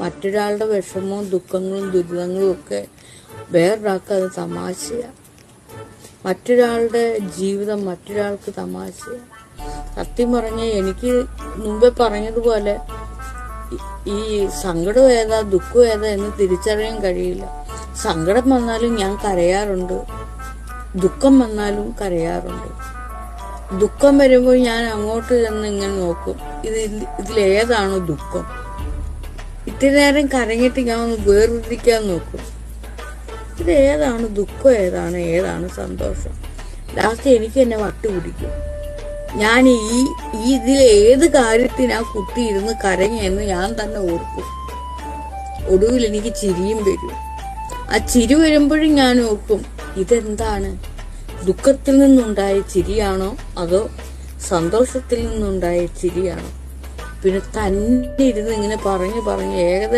മറ്റൊരാളുടെ വിഷമവും ദുഃഖങ്ങളും ദുരിതങ്ങളും ഒക്കെ വേറൊരാൾക്ക് അത് തമാശയാണ്. മറ്റൊരാളുടെ ജീവിതം മറ്റൊരാൾക്ക് തമാശയാണ്. സത്യം പറഞ്ഞ എനിക്ക് മുമ്പേ പറഞ്ഞതുപോലെ ഈ സങ്കടം ഏതാ ദുഃഖം ഏതാ എന്ന് തിരിച്ചറിയാൻ കഴിയില്ല. സങ്കടം വന്നാലും ഞാൻ കരയാറുണ്ട്, ദുഃഖം വന്നാലും കരയാറുണ്ട്. ദുഃഖം വരുമ്പോൾ ഞാൻ അങ്ങോട്ട് ചെന്ന് ഇങ്ങനെ നോക്കും, ഇതിലേതാണ് ദുഃഖം. ഇത്തിരി നേരം കരഞ്ഞിട്ട് ഞാൻ ഒന്ന് വേർതിരിക്കാൻ നോക്കും, ഇതേതാണ് ദുഃഖം, ഏതാണ് സന്തോഷം. ലാസ്റ്റ് എനിക്ക് എന്നെ വട്ടുപിടിക്കും. ഞാൻ ഇതിലേത് കാര്യത്തിനാ കുട്ടി ഇരുന്ന് കരഞ്ഞെന്ന് ഞാൻ തന്നെ ഓർക്കും. ഒടുവിൽ എനിക്ക് ചിരിയും വരും. ആ ചിരി വരുമ്പോഴും ഞാൻ ഓർക്കും, ഇതെന്താണ്, ദുഃഖത്തിൽ നിന്നുണ്ടായ ചിരിയാണോ അതോ സന്തോഷത്തിൽ നിന്നുണ്ടായ ചിരിയാണോ? പിന്നെ തന്നെ ഇരുന്ന് ഇങ്ങനെ പറഞ്ഞ് ഏകദേശം